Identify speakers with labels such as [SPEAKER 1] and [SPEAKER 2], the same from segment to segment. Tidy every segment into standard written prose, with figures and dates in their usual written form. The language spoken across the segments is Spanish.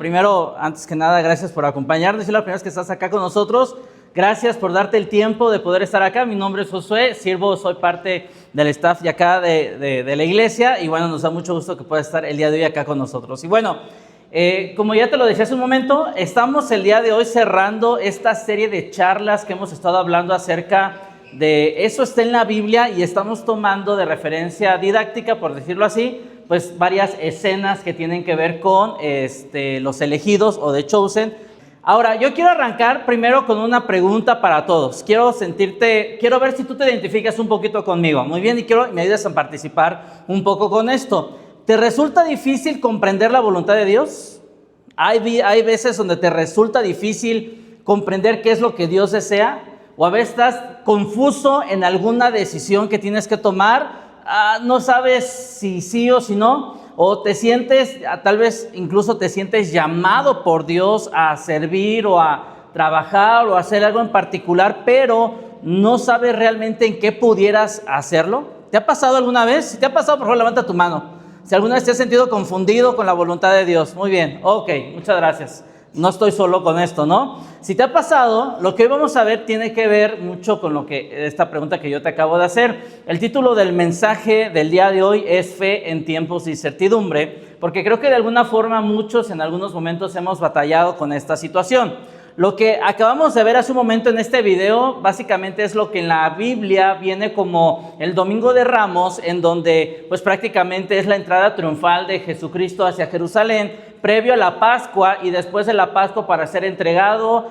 [SPEAKER 1] Primero, antes que nada, gracias por acompañarnos. Si es la primera vez que estás acá con nosotros, gracias por darte el tiempo de poder estar acá. Mi nombre es Josué, soy parte del staff de acá de la iglesia y bueno, nos da mucho gusto que puedas estar el día de hoy acá con nosotros. Y bueno, como ya te lo decía hace un momento, estamos el día de hoy cerrando esta serie de charlas que hemos estado hablando acerca de eso está en la Biblia y estamos tomando de referencia didáctica, por decirlo así, pues varias escenas que tienen que ver con los elegidos o The Chosen. Ahora, yo quiero arrancar primero con una pregunta para todos. Quiero ver si tú te identificas un poquito conmigo. Muy bien, y quiero que me ayudes a participar un poco con esto. ¿Te resulta difícil comprender la voluntad de Dios? Hay veces donde te resulta difícil comprender qué es lo que Dios desea, o a veces estás confuso en alguna decisión que tienes que tomar. No sabes si sí o si no, o te sientes, tal vez incluso te sientes llamado por Dios a servir o a trabajar o a hacer algo en particular, pero no sabes realmente en qué pudieras hacerlo. ¿Te ha pasado alguna vez? Si te ha pasado, por favor, levanta tu mano. Si alguna vez te has sentido confundido con la voluntad de Dios. Muy bien, ok, muchas gracias. No estoy solo con esto, ¿no? Si te ha pasado, lo que hoy vamos a ver tiene que ver mucho con esta pregunta que yo te acabo de hacer. El título del mensaje del día de hoy es Fe en tiempos de incertidumbre, porque creo que de alguna forma muchos en algunos momentos hemos batallado con esta situación. Lo que acabamos de ver hace un momento en este video, básicamente es lo que en la Biblia viene como el Domingo de Ramos, en donde pues prácticamente es la entrada triunfal de Jesucristo hacia Jerusalén, previo a la Pascua y después de la Pascua para ser entregado,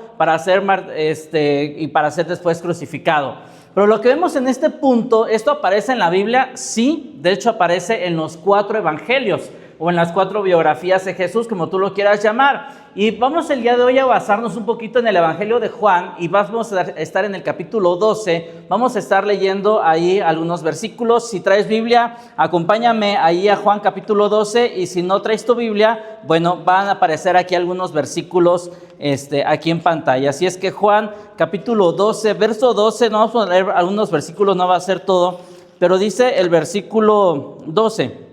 [SPEAKER 1] y para ser después crucificado. Pero lo que vemos en este punto, ¿esto aparece en la Biblia? Sí, de hecho aparece en los 4 evangelios o en las 4 biografías de Jesús, como tú lo quieras llamar. Y vamos el día de hoy a basarnos un poquito en el Evangelio de Juan y vamos a estar en el capítulo 12. Vamos a estar leyendo ahí algunos versículos. Si traes Biblia, acompáñame ahí a Juan capítulo 12 y si no traes tu Biblia, bueno, van a aparecer aquí algunos versículos aquí en pantalla. Así es que Juan capítulo 12, verso 12, no vamos a leer algunos versículos, no va a ser todo, pero dice el versículo 12.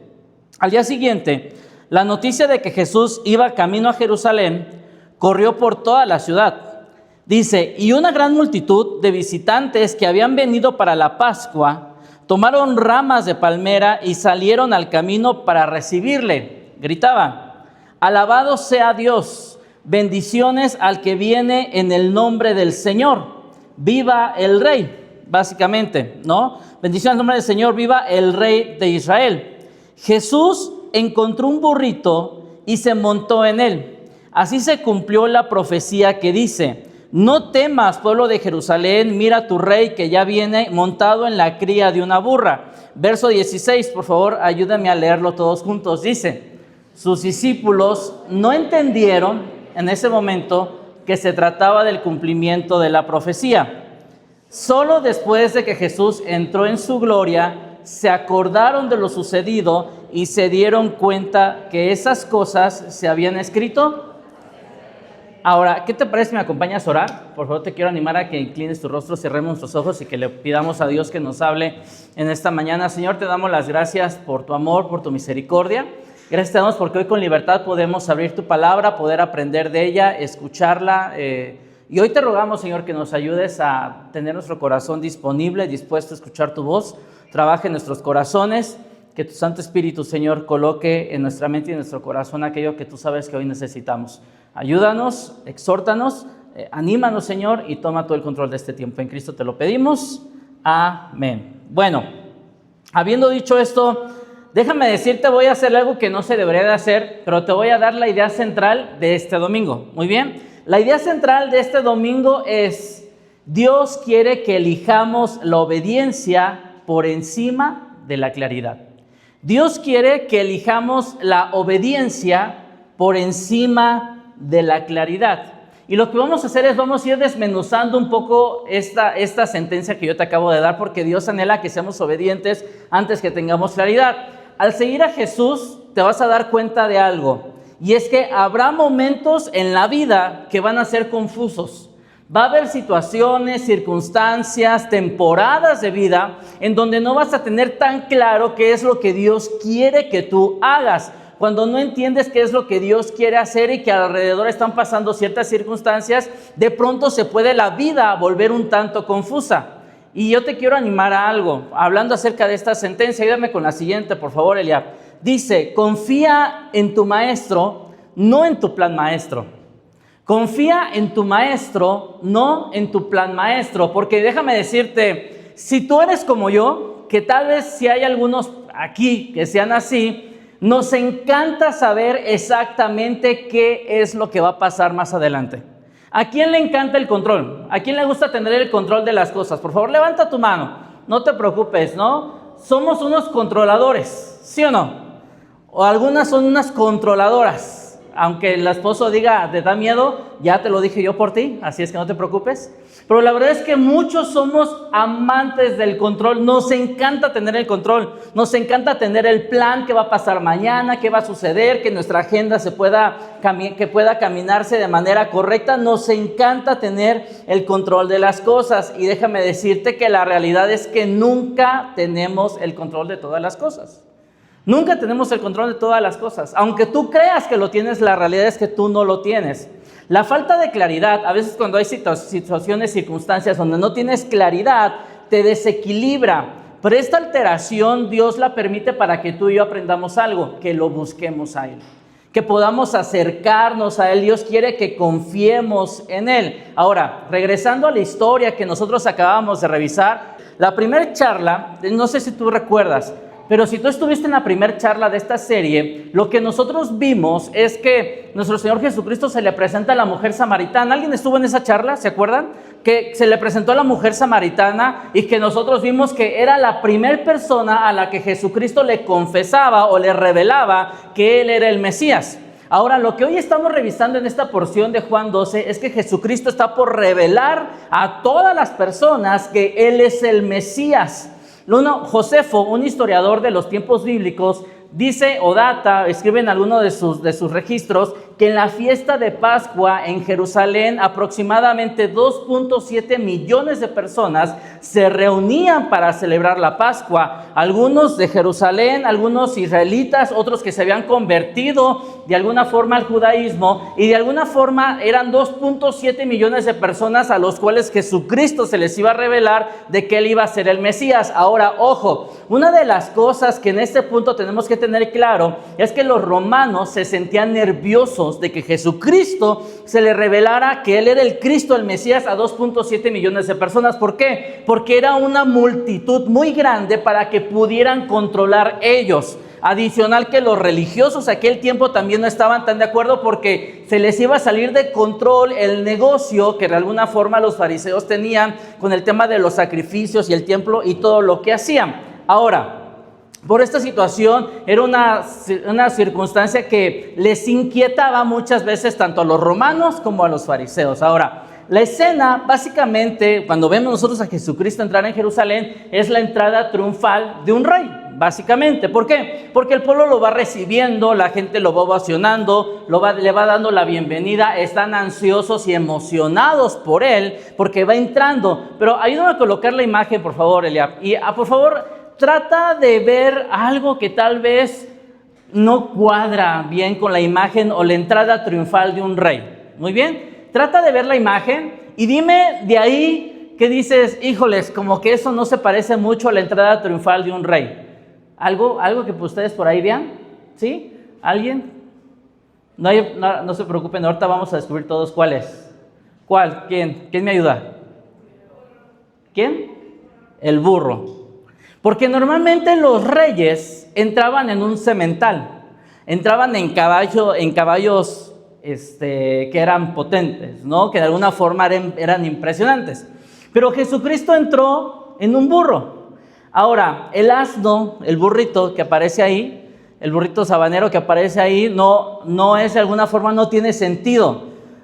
[SPEAKER 1] Al día siguiente, la noticia de que Jesús iba camino a Jerusalén corrió por toda la ciudad. Dice, y una gran multitud de visitantes que habían venido para la Pascua tomaron ramas de palmera y salieron al camino para recibirle. Gritaban, alabado sea Dios, bendiciones al que viene en el nombre del Señor, viva el Rey, básicamente, ¿no? Bendiciones al nombre del Señor, viva el Rey de Israel. Jesús encontró un burrito y se montó en él. Así se cumplió la profecía que dice, no temas, pueblo de Jerusalén, mira tu rey que ya viene montado en la cría de una burra. Verso 16, por favor, ayúdame a leerlo todos juntos. Dice, sus discípulos no entendieron en ese momento que se trataba del cumplimiento de la profecía. Solo después de que Jesús entró en su gloria, se acordaron de lo sucedido y se dieron cuenta que esas cosas se habían escrito. Ahora, ¿qué te parece si me acompañas a orar? Por favor, te quiero animar a que inclines tu rostro, cerremos nuestros ojos y que le pidamos a Dios que nos hable en esta mañana. Señor, te damos las gracias por tu amor, por tu misericordia. Gracias te damos porque hoy con libertad podemos abrir tu palabra, poder aprender de ella, escucharla. Y hoy te rogamos, Señor, que nos ayudes a tener nuestro corazón disponible, dispuesto a escuchar tu voz. Trabaje en nuestros corazones, que tu Santo Espíritu, Señor, coloque en nuestra mente y en nuestro corazón aquello que tú sabes que hoy necesitamos. Ayúdanos, exhórtanos, anímanos, Señor, y toma todo el control de este tiempo. En Cristo te lo pedimos. Amén. Bueno, habiendo dicho esto, déjame decirte, voy a hacer algo que no se debería de hacer, pero te voy a dar la idea central de este domingo. Muy bien, la idea central de este domingo es, Dios quiere que elijamos la obediencia por encima de la claridad. Dios quiere que elijamos la obediencia por encima de la claridad. Y lo que vamos a hacer es, vamos a ir desmenuzando un poco esta sentencia que yo te acabo de dar, porque Dios anhela que seamos obedientes antes que tengamos claridad. Al seguir a Jesús, te vas a dar cuenta de algo, y es que habrá momentos en la vida que van a ser confusos. Va a haber situaciones, circunstancias, temporadas de vida en donde no vas a tener tan claro qué es lo que Dios quiere que tú hagas. cuando no entiendes qué es lo que Dios quiere hacer y que alrededor están pasando ciertas circunstancias, de pronto se puede la vida volver un tanto confusa. Y yo te quiero animar a algo, hablando acerca de esta sentencia. Ayúdame con la siguiente, por favor, Eliab. Dice, confía en tu maestro, no en tu plan maestro. Confía en tu maestro, no en tu plan maestro. Porque déjame decirte, si tú eres como yo, que tal vez si hay algunos aquí que sean así, nos encanta saber exactamente qué es lo que va a pasar más adelante. ¿A quién le encanta el control? ¿A quién le gusta tener el control de las cosas? Por favor, levanta tu mano. No te preocupes, ¿no? Somos unos controladores, ¿sí o no? O algunas son unas controladoras. Aunque el esposo diga, te da miedo, ya te lo dije yo por ti, así es que no te preocupes. Pero la verdad es que muchos somos amantes del control. Nos encanta tener el control. Nos encanta tener el plan, qué va a pasar mañana, qué va a suceder, que nuestra agenda que pueda caminarse de manera correcta. Nos encanta tener el control de las cosas. Y déjame decirte que la realidad es que nunca tenemos el control de todas las cosas. Nunca tenemos el control de todas las cosas. Aunque tú creas que lo tienes, la realidad es que tú no lo tienes. La falta de claridad, a veces cuando hay situaciones, circunstancias donde no tienes claridad, te desequilibra. Pero esta alteración Dios la permite para que tú y yo aprendamos algo, que lo busquemos a Él, que podamos acercarnos a Él. Dios quiere que confiemos en Él. Ahora, regresando a la historia que nosotros acabamos de revisar, la primera charla, no sé si tú recuerdas, pero si tú estuviste en la primera charla de esta serie, lo que nosotros vimos es que nuestro Señor Jesucristo se le presenta a la mujer samaritana. ¿Alguien estuvo en esa charla? ¿Se acuerdan? Que se le presentó a la mujer samaritana y que nosotros vimos que era la primera persona a la que Jesucristo le confesaba o le revelaba que Él era el Mesías. Ahora, lo que hoy estamos revisando en esta porción de Juan 12 es que Jesucristo está por revelar a todas las personas que Él es el Mesías. Josefo, un historiador de los tiempos bíblicos, dice o data, escribe en alguno de sus registros, que en la fiesta de Pascua en Jerusalén aproximadamente 2.7 millones de personas se reunían para celebrar la Pascua. Algunos de Jerusalén, algunos israelitas, otros que se habían convertido de alguna forma al judaísmo, y de alguna forma eran 2.7 millones de personas a los cuales Jesucristo se les iba a revelar de que Él iba a ser el Mesías. Ahora, ojo, una de las cosas que en este punto tenemos que tener claro es que los romanos se sentían nerviosos de que Jesucristo se le revelara que Él era el Cristo, el Mesías, a 2.7 millones de personas. ¿Por qué? Porque era una multitud muy grande para que pudieran controlar ellos. Adicional que los religiosos aquel tiempo también no estaban tan de acuerdo porque se les iba a salir de control el negocio que de alguna forma los fariseos tenían con el tema de los sacrificios y el templo y todo lo que hacían. Ahora, por esta situación era una circunstancia que les inquietaba muchas veces tanto a los romanos como a los fariseos. Ahora, la escena, básicamente, cuando vemos nosotros a Jesucristo entrar en Jerusalén, es la entrada triunfal de un rey, básicamente. ¿Por qué? Porque el pueblo lo va recibiendo, la gente lo va ovacionando, le va dando la bienvenida, están ansiosos y emocionados por él, porque va entrando. Pero ayúdame a colocar la imagen, por favor, Eliab. Y, por favor, trata de ver algo que tal vez no cuadra bien con la imagen o la entrada triunfal de un rey. Muy bien, trata de ver la imagen y dime de ahí que dices, híjoles, como que eso no se parece mucho a la entrada triunfal de un rey. ¿Algo que ustedes por ahí vean? ¿Sí? ¿Alguien? No se preocupen, ahorita vamos a descubrir todos cuál es. ¿Cuál? ¿Quién? ¿Quién me ayuda? ¿Quién? El burro. Porque normalmente los reyes entraban en un semental, entraban en caballos que eran potentes, ¿no? Que de alguna forma eran impresionantes. Pero Jesucristo entró en un burro. Ahora, el asno, el burrito que aparece ahí, el burrito sabanero que aparece ahí, no es de alguna forma, no tiene sentido.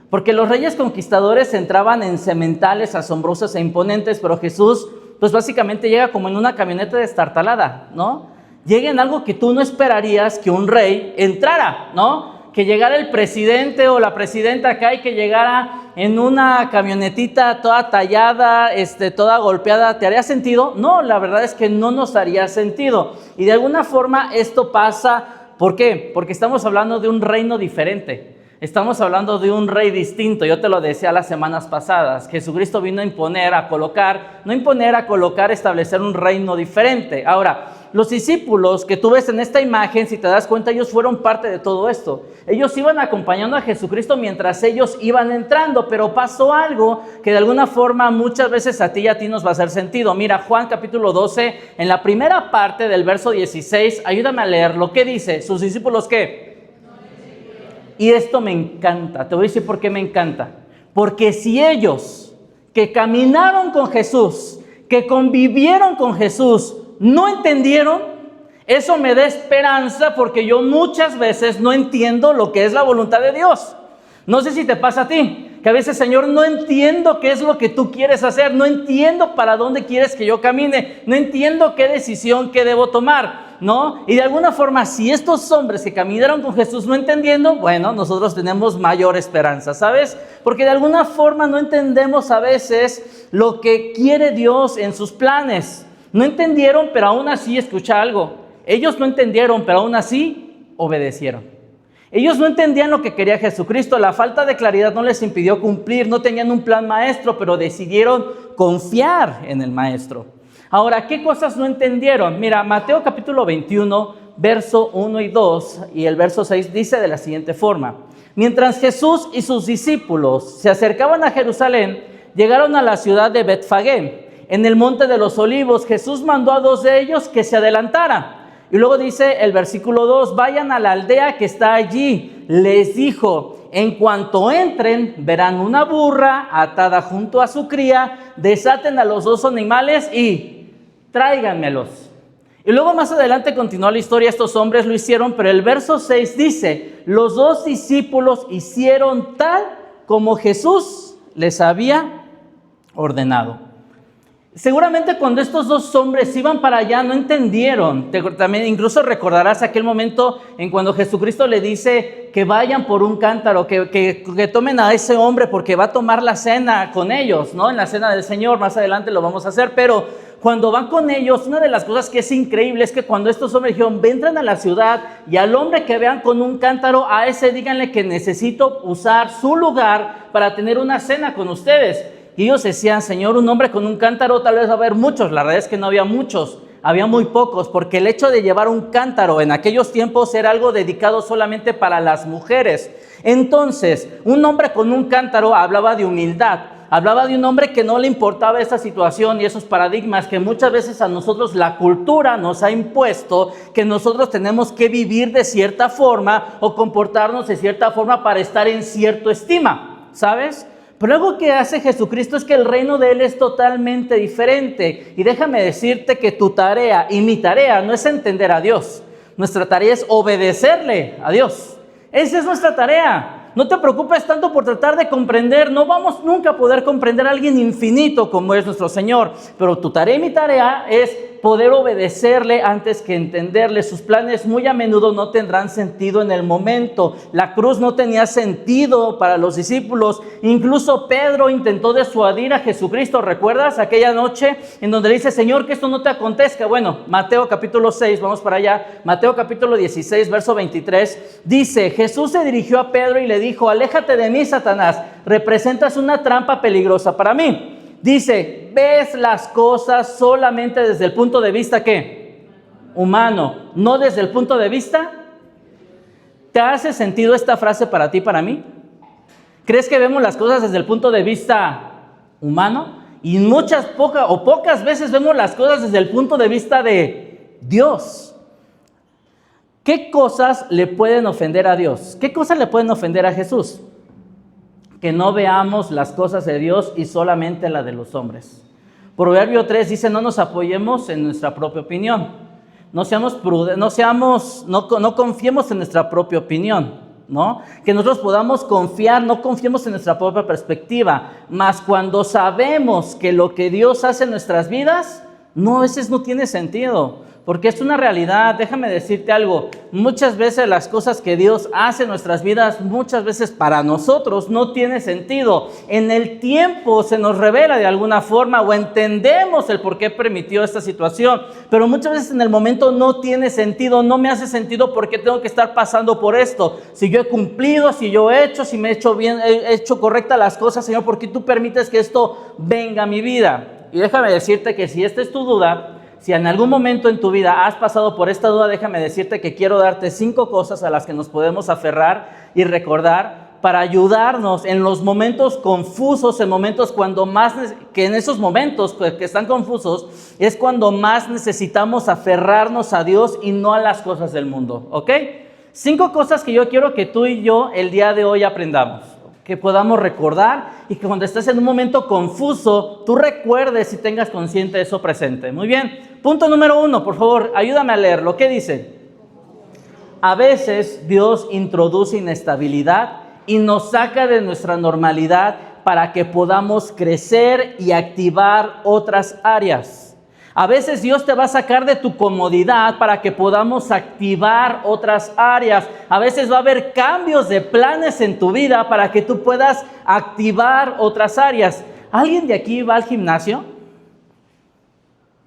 [SPEAKER 1] Porque los reyes conquistadores entraban en sementales asombrosos e imponentes, pero Jesús pues básicamente llega como en una camioneta destartalada, ¿no? Llega en algo que tú no esperarías que un rey entrara, ¿no? Que llegara el presidente o la presidenta acá y que llegara en una camionetita toda tallada, toda golpeada. ¿Te haría sentido? No, la verdad es que no nos haría sentido. Y de alguna forma esto pasa ¿Por qué? Porque estamos hablando de un reino diferente. Estamos hablando de un rey distinto. Yo te lo decía las semanas pasadas. Jesucristo vino a imponer, a colocar, no imponer, a colocar, establecer un reino diferente. Ahora, los discípulos que tú ves en esta imagen, si te das cuenta, ellos fueron parte de todo esto. Ellos iban acompañando a Jesucristo mientras ellos iban entrando, pero pasó algo que de alguna forma muchas veces a ti y a ti nos va a hacer sentido. Mira, Juan capítulo 12, en la primera parte del verso 16, ayúdame a leerlo. ¿Qué dice? ¿Sus discípulos qué? Y esto me encanta, te voy a decir por qué me encanta. Porque si ellos que caminaron con Jesús, que convivieron con Jesús, no entendieron, eso me da esperanza porque yo muchas veces no entiendo lo que es la voluntad de Dios. No sé si te pasa a ti, que a veces, Señor, no entiendo qué es lo que tú quieres hacer, no entiendo para dónde quieres que yo camine, no entiendo qué decisión que debo tomar, ¿no? Y de alguna forma, si estos hombres que caminaron con Jesús no entendiendo, bueno, nosotros tenemos mayor esperanza, ¿sabes? Porque de alguna forma no entendemos a veces lo que quiere Dios en sus planes. No entendieron, pero aún así, escucha algo, ellos no entendieron, pero aún así obedecieron. Ellos no entendían lo que quería Jesucristo, la falta de claridad no les impidió cumplir, no tenían un plan maestro, pero decidieron confiar en el maestro. Ahora, ¿qué cosas no entendieron? Mira, Mateo capítulo 21, verso 1 y 2 y el verso 6 dice de la siguiente forma: mientras Jesús y sus discípulos se acercaban a Jerusalén, llegaron a la ciudad de Betfagé. En el monte de los olivos, Jesús mandó a 2 de ellos que se adelantaran. Y luego dice el versículo 2, vayan a la aldea que está allí. Les dijo, en cuanto entren, verán una burra atada junto a su cría, desaten a los 2 animales y tráiganmelos. Y luego más adelante continúa la historia, estos hombres lo hicieron, pero el verso 6 dice, los 2 discípulos hicieron tal como Jesús les había ordenado. Seguramente cuando estos 2 hombres iban para allá no entendieron. También incluso recordarás aquel momento en cuando Jesucristo le dice que vayan por un cántaro, que tomen a ese hombre porque va a tomar la cena con ellos, ¿no? En la cena del Señor, más adelante lo vamos a hacer, pero cuando van con ellos, una de las cosas que es increíble es que cuando estos hombres dijeron, entran a la ciudad y al hombre que vean con un cántaro, a ese díganle que necesito usar su lugar para tener una cena con ustedes. Y ellos decían, Señor, un hombre con un cántaro, tal vez va a haber muchos. La verdad es que no había muchos, había muy pocos, porque el hecho de llevar un cántaro en aquellos tiempos era algo dedicado solamente para las mujeres. Entonces, un hombre con un cántaro hablaba de humildad, hablaba de un hombre que no le importaba esa situación y esos paradigmas que muchas veces a nosotros la cultura nos ha impuesto, que nosotros tenemos que vivir de cierta forma o comportarnos de cierta forma para estar en cierta estima, ¿sabes? Pero algo que hace Jesucristo es que el reino de Él es totalmente diferente. Y déjame decirte que tu tarea y mi tarea no es entender a Dios. Nuestra tarea es obedecerle a Dios. Esa es nuestra tarea. No te preocupes tanto por tratar de comprender. No vamos nunca a poder comprender a alguien infinito como es nuestro Señor. Pero tu tarea y mi tarea es poder obedecerle antes que entenderle. Sus planes muy a menudo no tendrán sentido en el momento. La cruz no tenía sentido para los discípulos. Incluso Pedro intentó disuadir a Jesucristo. ¿Recuerdas aquella noche en donde le dice, Señor, que esto no te acontezca? Bueno, Mateo capítulo 6, vamos para allá. Mateo capítulo 16, verso 23. Dice, Jesús se dirigió a Pedro y le dijo, aléjate de mí, Satanás. Representas una trampa peligrosa para mí. Dice, ves las cosas solamente desde el punto de vista, ¿qué? Humano, no desde el punto de vista. ¿Te hace sentido esta frase para ti, para mí? ¿Crees que vemos las cosas desde el punto de vista humano? Y pocas veces vemos las cosas desde el punto de vista de Dios. ¿Qué cosas le pueden ofender a Dios? ¿Qué cosas le pueden ofender a Jesús? Que no veamos las cosas de Dios y solamente la de los hombres. Proverbio 3 dice, no nos apoyemos en nuestra propia opinión. No seamos prudentes, no confiemos en nuestra propia opinión, ¿no? Que nosotros podamos confiar, no confiemos en nuestra propia perspectiva. Mas cuando sabemos que lo que Dios hace en nuestras vidas, a veces no tiene sentido. porque es una realidad. Déjame decirte algo, muchas veces las cosas que Dios hace en nuestras vidas, muchas veces para nosotros no tiene sentido. En el tiempo se nos revela de alguna forma o entendemos el por qué permitió esta situación, pero muchas veces en el momento no tiene sentido, no me hace sentido porque tengo que estar pasando por esto. Si yo he cumplido, si yo he hecho, si me he hecho bien, he hecho correctas las cosas, Señor, ¿por qué tú permites que esto venga a mi vida? Y déjame decirte que si esta es tu duda, si en algún momento en tu vida has pasado por esta duda, déjame decirte que quiero darte 5 cosas a las que nos podemos aferrar y recordar para ayudarnos en los momentos confusos, en momentos cuando más, que en esos momentos que están confusos, es cuando más necesitamos aferrarnos a Dios y no a las cosas del mundo, ¿ok? 5 cosas que yo quiero que tú y yo el día de hoy aprendamos, que podamos recordar y que cuando estés en un momento confuso, tú recuerdes y tengas consciente eso presente. Muy bien, punto número 1, por favor, ayúdame a leerlo. ¿Qué dice? A veces Dios introduce inestabilidad y nos saca de nuestra normalidad para que podamos crecer y activar otras áreas. A veces Dios te va a sacar de tu comodidad para que podamos activar otras áreas. A veces va a haber cambios de planes en tu vida para que tú puedas activar otras áreas. ¿Alguien de aquí va al gimnasio?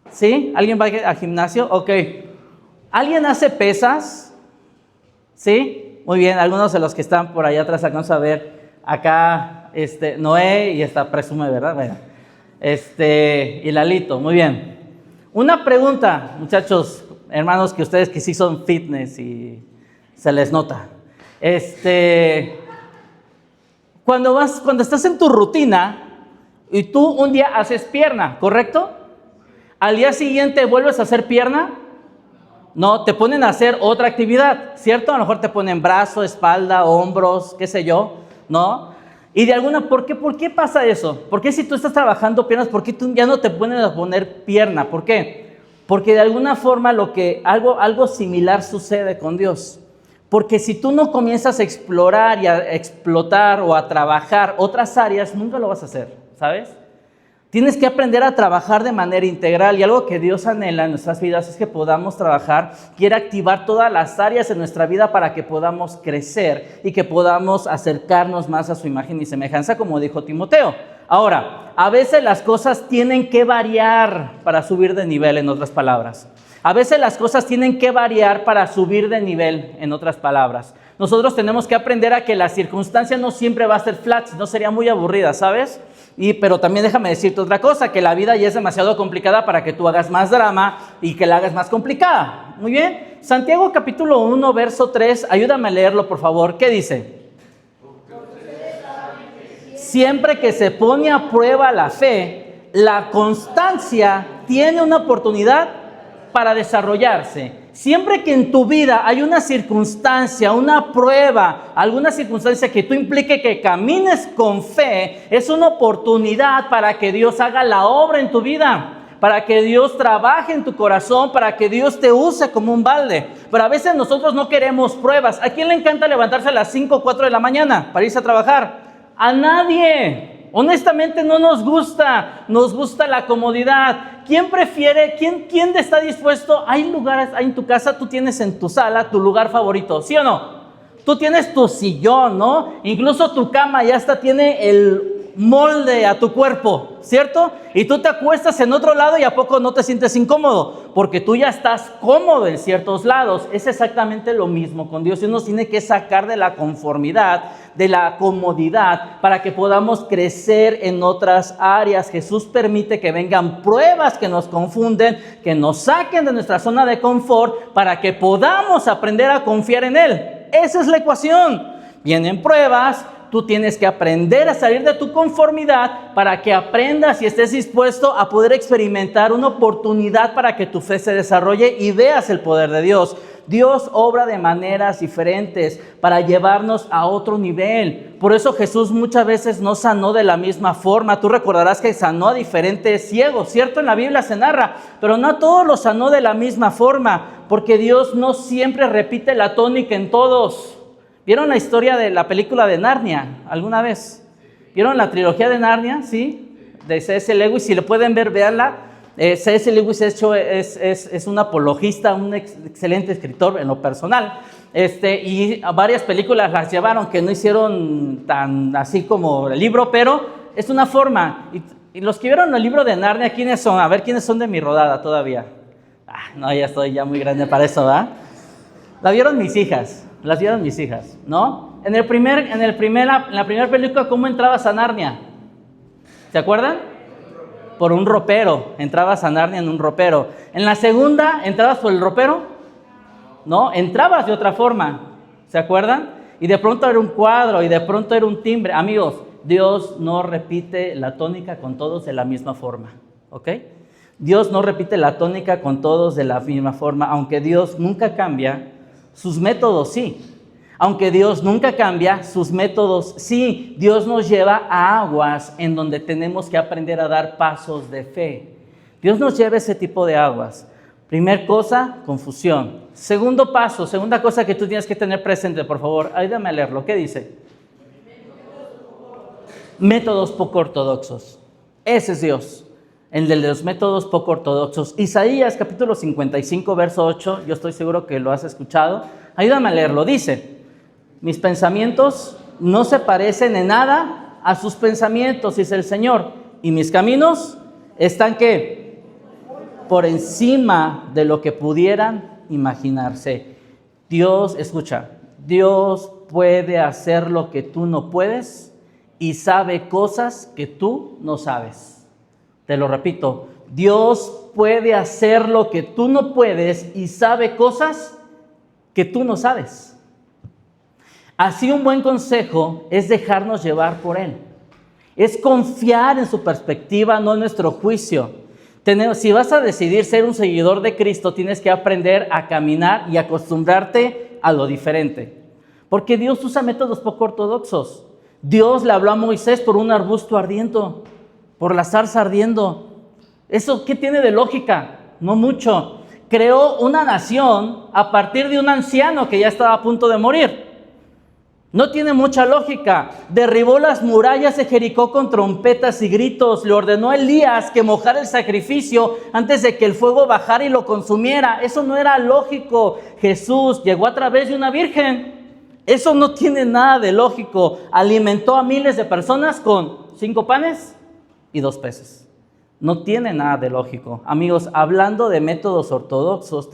[SPEAKER 1] ¿Sí? ¿Alguien va al gimnasio? Ok. ¿Alguien hace pesas? ¿Sí? Muy bien, algunos de los que están por allá atrás alcanzan a ver. Acá Noé y esta presume, ¿verdad? Bueno, y Lalito, muy bien. Una pregunta, muchachos, hermanos, que ustedes que sí son fitness y se les nota. Cuando estás en tu rutina y tú un día haces pierna, ¿correcto? Al día siguiente vuelves a hacer pierna. No, te ponen a hacer otra actividad, ¿cierto? A lo mejor te ponen brazo, espalda, hombros, qué sé yo, ¿no? Y de alguna, ¿por qué pasa eso? ¿Por qué si tú estás trabajando piernas, por qué tú ya no te pones a poner pierna? ¿Por qué? Porque de alguna forma algo similar sucede con Dios. Porque si tú no comienzas a explorar y a explotar o a trabajar otras áreas, nunca lo vas a hacer, ¿sabes? Tienes que aprender a trabajar de manera integral y algo que Dios anhela en nuestras vidas es que podamos trabajar, quiere activar todas las áreas de nuestra vida para que podamos crecer y que podamos acercarnos más a su imagen y semejanza, como dijo Timoteo. Ahora, a veces las cosas tienen que variar para subir de nivel, en otras palabras. A veces las cosas tienen que variar para subir de nivel, en otras palabras. Nosotros tenemos que aprender a que la circunstancia no siempre va a ser flat, no sería muy aburrida, ¿sabes? Pero también déjame decirte otra cosa, que la vida ya es demasiado complicada para que tú hagas más drama y que la hagas más complicada. Muy bien, Santiago capítulo 1, verso 3, ayúdame a leerlo por favor. ¿Qué dice? Siempre que se pone a prueba la fe, la constancia tiene una oportunidad para desarrollarse. Siempre que en tu vida hay una circunstancia, una prueba, alguna circunstancia que tú implique que camines con fe, es una oportunidad para que Dios haga la obra en tu vida, para que Dios trabaje en tu corazón, para que Dios te use como un balde. Pero a veces nosotros no queremos pruebas. ¿A quién le encanta levantarse a las 5 o 4 de la mañana para irse a trabajar? A nadie. Honestamente no nos gusta la comodidad. ¿Quién prefiere, quién está dispuesto? Hay lugares, en tu casa tú tienes en tu sala tu lugar favorito, ¿sí o no? Tú tienes tu sillón, ¿no? Incluso tu cama ya hasta tiene el molde a tu cuerpo, ¿cierto? Y tú te acuestas en otro lado y ¿a poco no te sientes incómodo? Porque tú ya estás cómodo en ciertos lados. Es exactamente lo mismo con Dios. Dios nos tiene que sacar de la conformidad, de la comodidad, para que podamos crecer en otras áreas. Jesús permite que vengan pruebas que nos confunden, que nos saquen de nuestra zona de confort, para que podamos aprender a confiar en Él. Esa es la ecuación. Vienen pruebas. Tú tienes que aprender a salir de tu conformidad para que aprendas y estés dispuesto a poder experimentar una oportunidad para que tu fe se desarrolle y veas el poder de Dios. Dios obra de maneras diferentes para llevarnos a otro nivel. Por eso Jesús muchas veces no sanó de la misma forma. Tú recordarás que sanó a diferentes ciegos, ¿cierto? En la Biblia se narra, pero no todos los sanó de la misma forma, porque Dios no siempre repite la tónica en todos. ¿Vieron la historia de la película de Narnia alguna vez? ¿Vieron la trilogía de Narnia? ¿Sí? De C.S. Lewis. Si lo pueden ver, véanla. C.S. Lewis es un apologista, un excelente escritor en lo personal. Y varias películas las llevaron que no hicieron tan así como el libro, pero es una forma. Y los que vieron el libro de Narnia, ¿quiénes son? A ver, ¿quiénes son de mi rodada todavía? No, ya estoy ya muy grande para eso, ¿verdad? Las vieron mis hijas, ¿no? En la primera película, ¿cómo entrabas a Narnia? ¿Se acuerdan? Por un ropero, entrabas a Narnia en un ropero. En la segunda, ¿entrabas por el ropero? No, entrabas de otra forma, ¿se acuerdan? Y de pronto era un cuadro, y de pronto era un timbre. Amigos, Dios no repite la tónica con todos de la misma forma, ¿ok? Dios no repite la tónica con todos de la misma forma, aunque Dios nunca cambia, sus métodos sí. Aunque Dios nunca cambia, sus métodos sí. Dios nos lleva a aguas en donde tenemos que aprender a dar pasos de fe. Dios nos lleva a ese tipo de aguas. Primer cosa, confusión. Segundo paso, segunda cosa que tú tienes que tener presente, por favor, ayúdame a leerlo. ¿Qué dice? Métodos poco ortodoxos. Ese es Dios, el de los métodos poco ortodoxos. Isaías capítulo 55, verso 8, yo estoy seguro que lo has escuchado. Ayúdame a leerlo. Dice: mis pensamientos no se parecen en nada a sus pensamientos, dice el Señor. Y mis caminos están, ¿qué? Por encima de lo que pudieran imaginarse. Dios, escucha, Dios puede hacer lo que tú no puedes y sabe cosas que tú no sabes. Te lo repito, Dios puede hacer lo que tú no puedes y sabe cosas que tú no sabes. Así un buen consejo es dejarnos llevar por Él. Es confiar en su perspectiva, no en nuestro juicio. Si vas a decidir ser un seguidor de Cristo, tienes que aprender a caminar y acostumbrarte a lo diferente. Porque Dios usa métodos poco ortodoxos. Dios le habló a Moisés por un arbusto ardiendo, por la zarza ardiendo. ¿Eso qué tiene de lógica? No mucho. Creó una nación a partir de un anciano que ya estaba a punto de morir. No tiene mucha lógica. Derribó las murallas de Jericó con trompetas y gritos. Le ordenó a Elías que mojara el sacrificio antes de que el fuego bajara y lo consumiera. Eso no era lógico. Jesús llegó a través de una virgen. Eso no tiene nada de lógico. Alimentó a miles de personas con 5 panes y 2 peces. No tiene nada de lógico. Amigos, hablando de métodos ortodoxos,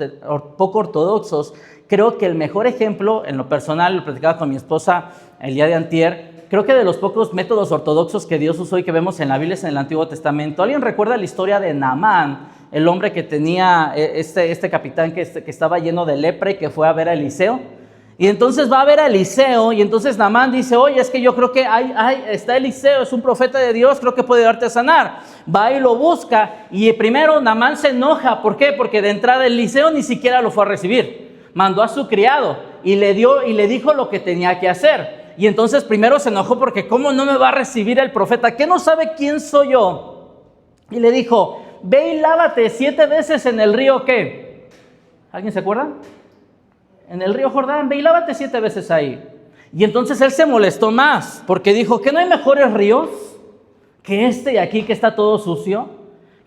[SPEAKER 1] poco ortodoxos, creo que el mejor ejemplo, en lo personal, lo platicaba con mi esposa el día de antier, creo que de los pocos métodos ortodoxos que Dios usó y que vemos en la Biblia es en el Antiguo Testamento. ¿Alguien recuerda la historia de Naamán, el hombre que tenía este capitán que estaba lleno de lepra y que fue a ver a Eliseo? Y entonces va a ver a Eliseo y entonces Naamán dice: oye, es que yo creo que está Eliseo, es un profeta de Dios, creo que puede darte a sanar. Va y lo busca y primero Naamán se enoja. ¿Por qué? Porque de entrada Eliseo ni siquiera lo fue a recibir. Mandó a su criado y le dijo lo que tenía que hacer. Y entonces primero se enojó porque ¿cómo no me va a recibir el profeta? ¿Qué no sabe quién soy yo? Y le dijo: ve y lávate 7 veces en el río, ¿qué? ¿Alguien se acuerda? En el río Jordán, ve y lávate 7 veces ahí. Y entonces él se molestó más porque dijo: ¿que no hay mejores ríos que este de aquí que está todo sucio?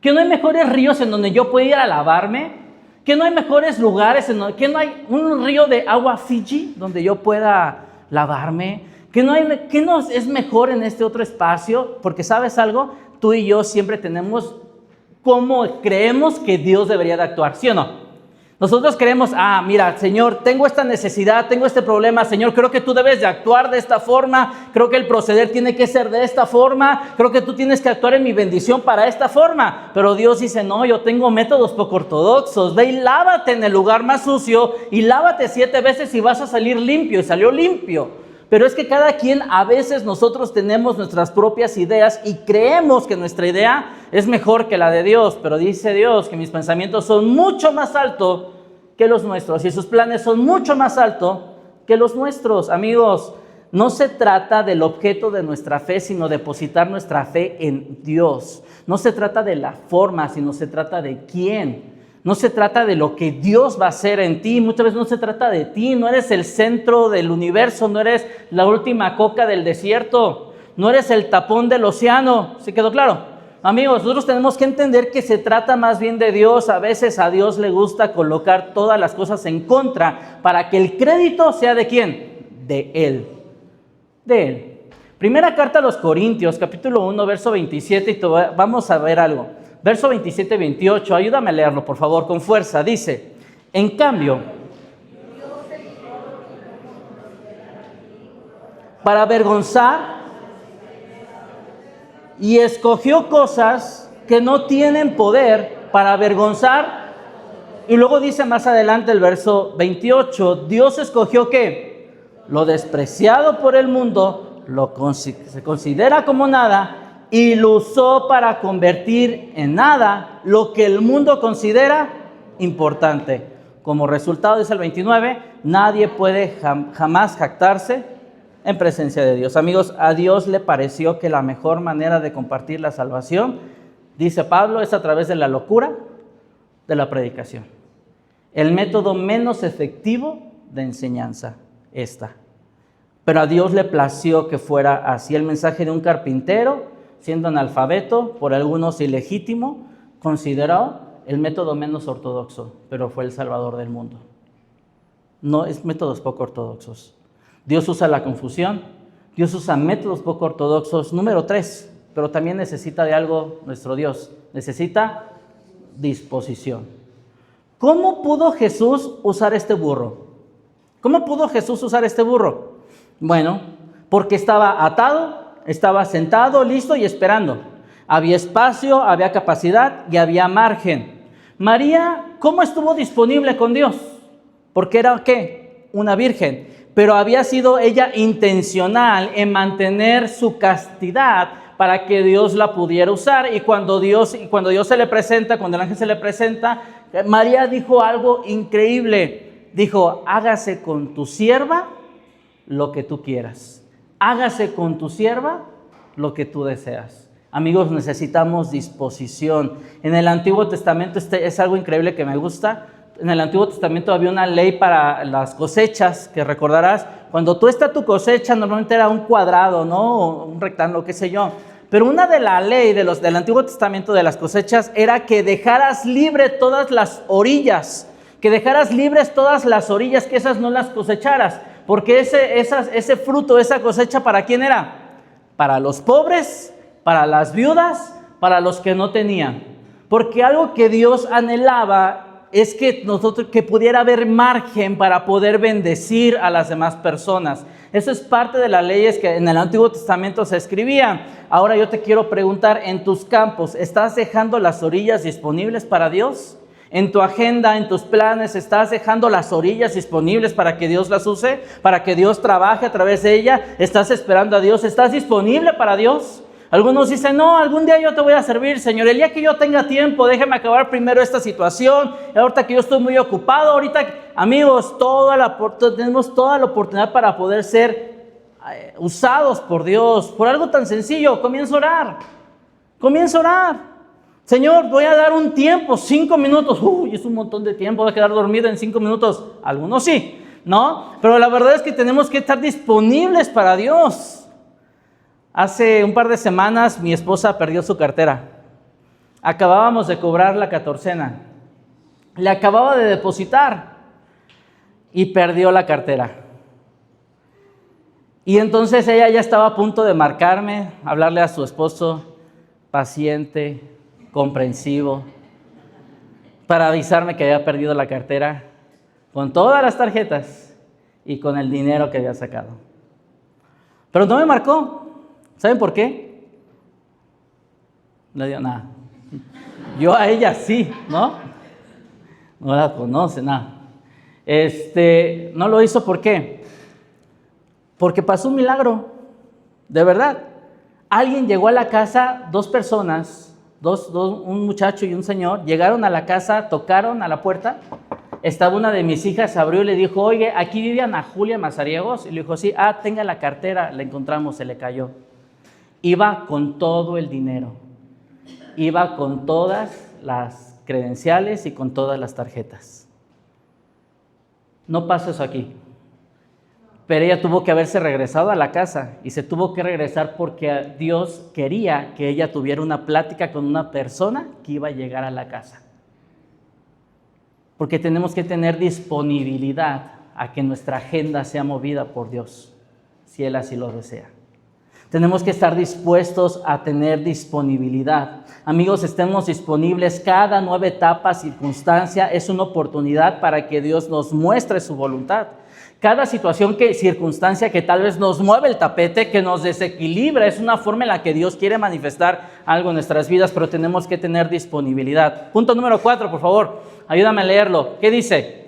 [SPEAKER 1] ¿Que no hay mejores ríos en donde yo pueda ir a lavarme? ¿Que no hay mejores lugares, que no hay un río de agua Fiji donde yo pueda lavarme? ¿Que no es mejor en este otro espacio? Porque ¿sabes algo? Tú y yo siempre tenemos cómo creemos que Dios debería de actuar, ¿sí o no? Nosotros creemos: mira, Señor, tengo esta necesidad, tengo este problema, Señor, creo que tú debes de actuar de esta forma, creo que el proceder tiene que ser de esta forma, creo que tú tienes que actuar en mi bendición para esta forma. Pero Dios dice: no, yo tengo métodos poco ortodoxos, ve y lávate en el lugar más sucio y lávate 7 veces y vas a salir limpio. Y salió limpio. Pero es que cada quien, a veces nosotros tenemos nuestras propias ideas y creemos que nuestra idea es mejor que la de Dios. Pero dice Dios que mis pensamientos son mucho más altos que los nuestros y sus planes son mucho más altos que los nuestros. Amigos, no se trata del objeto de nuestra fe, sino depositar nuestra fe en Dios. No se trata de la forma, sino se trata de quién. No se trata de lo que Dios va a hacer en ti. Muchas veces no se trata de ti. No eres el centro del universo. No eres la última coca del desierto. No eres el tapón del océano. ¿Sí quedó claro? Amigos, nosotros tenemos que entender que se trata más bien de Dios. A veces a Dios le gusta colocar todas las cosas en contra para que el crédito sea ¿de quién? De Él. De Él. Primera carta a los Corintios, capítulo 1, verso 27, y vamos a ver algo. Verso 27 y 28, ayúdame a leerlo, por favor, con fuerza. Dice, en cambio, para avergonzar, y escogió cosas que no tienen poder para avergonzar. Y luego dice más adelante el verso 28, Dios escogió ¿qué? Lo despreciado por el mundo, se considera como nada, y lo usó para convertir en nada lo que el mundo considera importante. Como resultado, dice el 29, nadie puede jamás jactarse en presencia de Dios. Amigos, a Dios le pareció que la mejor manera de compartir la salvación, dice Pablo, es a través de la locura de la predicación. El método menos efectivo de enseñanza esta. Pero a Dios le plació que fuera así. El mensaje de un carpintero, siendo analfabeto, por algunos ilegítimo, consideró el método menos ortodoxo, pero fue el salvador del mundo. No es métodos poco ortodoxos. Dios usa la confusión, Dios usa métodos poco ortodoxos. Número 3, pero también necesita de algo nuestro Dios. Necesita disposición. ¿Cómo pudo Jesús usar este burro? ¿Cómo pudo Jesús usar este burro? Bueno, porque estaba atado, estaba sentado, listo y esperando. Había espacio, había capacidad y había margen. María, ¿cómo estuvo disponible con Dios? Porque era, ¿qué? Una virgen. Pero había sido ella intencional en mantener su castidad para que Dios la pudiera usar. Y cuando Dios se le presenta, cuando el ángel se le presenta, María dijo algo increíble. Dijo, hágase con tu sierva lo que tú quieras. Hágase con tu sierva lo que tú deseas. Amigos, necesitamos disposición. En el Antiguo Testamento es algo increíble que me gusta. En el Antiguo Testamento había una ley para las cosechas, que recordarás. Cuando tú estás tu cosecha, normalmente era un cuadrado, ¿no? O un rectángulo, qué sé yo. Pero una de la ley del Antiguo Testamento de las cosechas era que dejaras libre todas las orillas. Que dejaras libres todas las orillas, que esas no las cosecharas. Porque ese fruto, esa cosecha, ¿para quién era? Para los pobres, para las viudas, para los que no tenían. Porque algo que Dios anhelaba es que pudiera haber margen para poder bendecir a las demás personas. Eso es parte de las leyes que en el Antiguo Testamento se escribían. Ahora yo te quiero preguntar, en tus campos, ¿estás dejando las orillas disponibles para Dios? En tu agenda, en tus planes, ¿estás dejando las orillas disponibles para que Dios las use? ¿Para que Dios trabaje a través de ella? ¿Estás esperando a Dios? ¿Estás disponible para Dios? Algunos dicen, no, algún día yo te voy a servir, Señor. El día que yo tenga tiempo, déjeme acabar primero esta situación. Ahorita que yo estoy muy ocupado, ahorita, amigos, tenemos toda la oportunidad para poder ser usados por Dios. Por algo tan sencillo, comienza a orar. Comienza a orar. Señor, voy a dar un tiempo, 5 minutos. Uy, es un montón de tiempo, voy a quedar dormido en 5 minutos. Algunos sí, ¿no? Pero la verdad es que tenemos que estar disponibles para Dios. Hace un par de semanas mi esposa perdió su cartera. Acabábamos de cobrar la 14ª. Le acababa de depositar y perdió la cartera. Y entonces ella ya estaba a punto de marcarme, hablarle a su esposo, paciente, comprensivo, para avisarme que había perdido la cartera con todas las tarjetas y con el dinero que había sacado. Pero no me marcó. ¿Saben por qué? No dio nada. Yo a ella sí, ¿no? No la conoce, nada. No lo hizo, ¿por qué? Porque pasó un milagro, de verdad. Alguien llegó a la casa, 2 personas, un muchacho y un señor, llegaron a la casa, tocaron a la puerta. Estaba una de mis hijas, abrió y le dijo, oye, ¿aquí vive Ana Julia Mazariegos? Y le dijo, sí, tenga la cartera, la encontramos, se le cayó. Iba con todo el dinero, iba con todas las credenciales y con todas las tarjetas. No pasa eso aquí. Pero ella tuvo que haberse regresado a la casa y se tuvo que regresar porque Dios quería que ella tuviera una plática con una persona que iba a llegar a la casa. Porque tenemos que tener disponibilidad a que nuestra agenda sea movida por Dios, si Él así lo desea. Tenemos que estar dispuestos a tener disponibilidad. Amigos, estemos disponibles. Cada nueva etapa, circunstancia, es una oportunidad para que Dios nos muestre su voluntad. Cada circunstancia que tal vez nos mueve el tapete, que nos desequilibra, es una forma en la que Dios quiere manifestar algo en nuestras vidas, pero tenemos que tener disponibilidad. Punto número 4, por favor, ayúdame a leerlo. ¿Qué dice?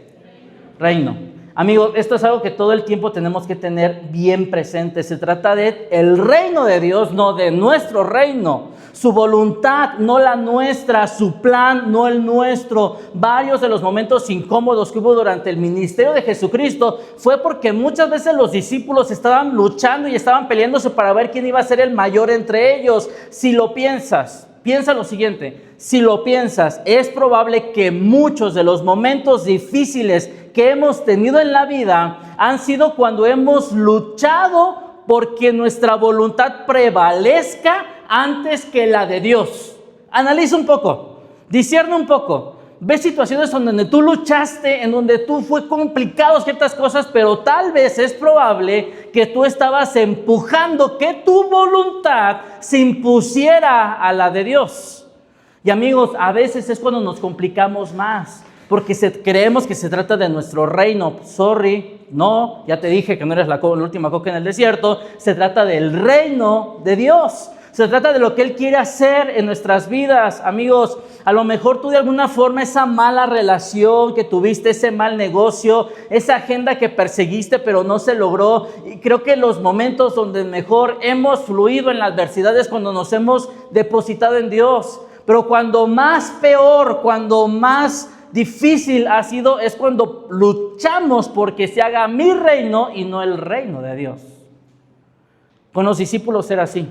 [SPEAKER 1] Reino. Amigos, esto es algo que todo el tiempo tenemos que tener bien presente. Se trata de el reino de Dios, no de nuestro reino. Su voluntad, no la nuestra. Su plan, no el nuestro. Varios de los momentos incómodos que hubo durante el ministerio de Jesucristo fue porque muchas veces los discípulos estaban luchando y estaban peleándose para ver quién iba a ser el mayor entre ellos. Si lo piensas, piensa lo siguiente. Si lo piensas, es probable que muchos de los momentos difíciles que hemos tenido en la vida han sido cuando hemos luchado porque nuestra voluntad prevalezca antes que la de Dios. Analiza un poco, discierne un poco. Ve situaciones en donde tú luchaste, en donde tú fue complicado ciertas cosas, pero tal vez es probable que tú estabas empujando que tu voluntad se impusiera a la de Dios. Y amigos, a veces es cuando nos complicamos más, porque creemos que se trata de nuestro reino. Sorry, no, ya te dije que no eres la última coca en el desierto. Se trata del reino de Dios. Se trata de lo que Él quiere hacer en nuestras vidas. Amigos, a lo mejor tú de alguna forma esa mala relación que tuviste, ese mal negocio, esa agenda que perseguiste pero no se logró. Y creo que los momentos donde mejor hemos fluido en la adversidad es cuando nos hemos depositado en Dios. Pero cuando más peor, cuando más difícil ha sido, es cuando luchamos porque se haga mi reino y no el reino de Dios. Con los discípulos era así.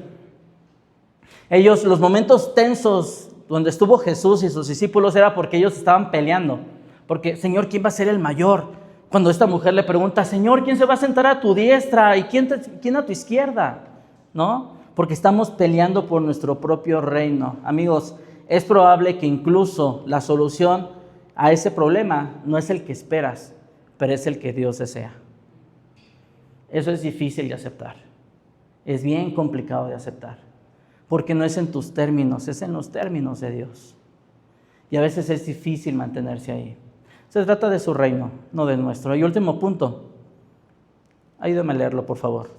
[SPEAKER 1] Ellos, los momentos tensos donde estuvo Jesús y sus discípulos era porque ellos estaban peleando. Porque, Señor, ¿quién va a ser el mayor? Cuando esta mujer le pregunta, Señor, ¿quién se va a sentar a tu diestra? ¿Y quién a tu izquierda? ¿No? Porque estamos peleando por nuestro propio reino. Amigos, es probable que incluso la solución a ese problema no es el que esperas, pero es el que Dios desea. Eso es difícil de aceptar. Es bien complicado de aceptar. Porque no es en tus términos, es en los términos de Dios. Y a veces es difícil mantenerse ahí. Se trata de su reino, no de nuestro. Y último punto. Ayúdame a leerlo, por favor.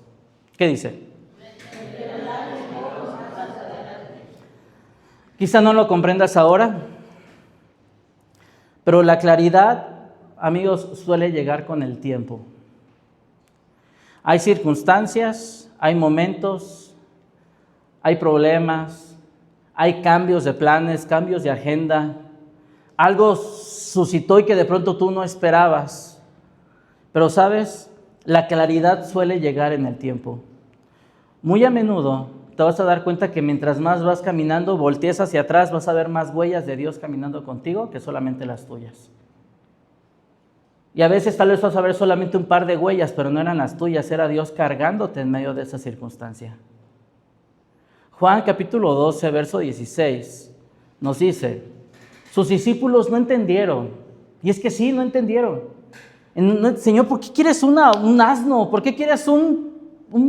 [SPEAKER 1] ¿Qué dice? Quizá no lo comprendas ahora, pero la claridad, amigos, suele llegar con el tiempo. Hay circunstancias, hay momentos, hay problemas, hay cambios de planes, cambios de agenda. Algo suscitó y que de pronto tú no esperabas. Pero, ¿sabes? La claridad suele llegar en el tiempo. Muy a menudo te vas a dar cuenta que mientras más vas caminando, voltees hacia atrás, vas a ver más huellas de Dios caminando contigo que solamente las tuyas. Y a veces tal vez vas a ver solamente un par de huellas, pero no eran las tuyas, era Dios cargándote en medio de esa circunstancia. Juan capítulo 12, verso 16, nos dice, sus discípulos no entendieron. Y es que sí, no entendieron. Señor, ¿por qué quieres un asno? ¿Por qué quieres un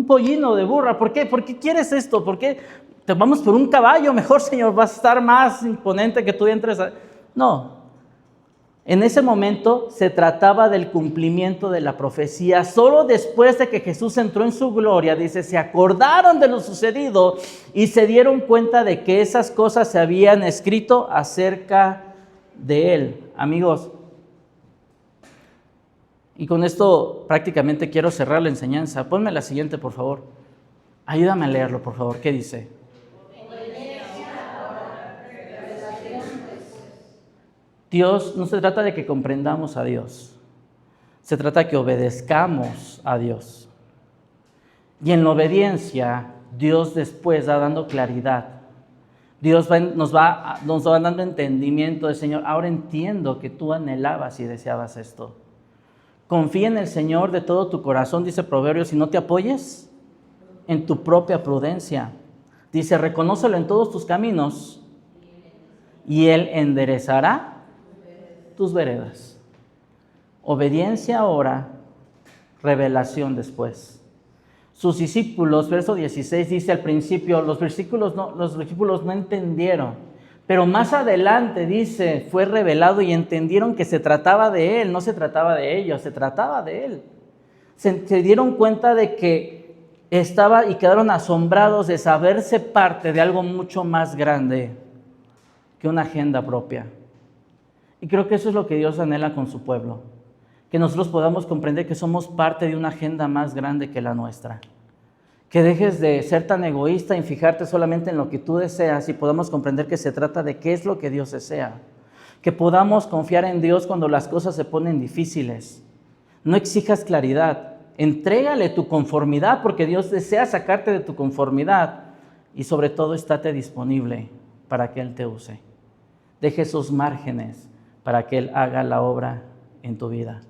[SPEAKER 1] pollino de burra? ¿Por qué quieres esto? ¿Por qué te vamos por un caballo? Mejor, Señor, vas a estar más imponente que tú entres a... No. En ese momento se trataba del cumplimiento de la profecía. Solo después de que Jesús entró en su gloria, dice, se acordaron de lo sucedido y se dieron cuenta de que esas cosas se habían escrito acerca de Él. Amigos, y con esto prácticamente quiero cerrar la enseñanza. Ponme la siguiente, por favor. Ayúdame a leerlo, por favor. ¿Qué dice? Dios, no se trata de que comprendamos a Dios, se trata de que obedezcamos a Dios. Y en la obediencia, Dios después va dando claridad. Dios nos va dando entendimiento de, Señor, ahora entiendo que tú anhelabas y deseabas esto. Confía en el Señor de todo tu corazón, dice Proverbios, y no te apoyes en tu propia prudencia. Dice, reconócelo en todos tus caminos y Él enderezará tus veredas. Obediencia ahora, revelación después. Sus discípulos, verso 16 dice al principio, los discípulos no entendieron, pero más adelante dice, fue revelado y entendieron que se trataba de Él, no se trataba de ellos, se trataba de Él. Se dieron cuenta de que estaba y quedaron asombrados de saberse parte de algo mucho más grande que una agenda propia. Y creo que eso es lo que Dios anhela con su pueblo, que nosotros podamos comprender que somos parte de una agenda más grande que la nuestra. Que dejes de ser tan egoísta y fijarte solamente en lo que tú deseas y podamos comprender que se trata de qué es lo que Dios desea. Que podamos confiar en Dios cuando las cosas se ponen difíciles. No exijas claridad, entrégale tu conformidad porque Dios desea sacarte de tu conformidad y sobre todo estate disponible para que Él te use. Deje esos márgenes para que Él haga la obra en tu vida.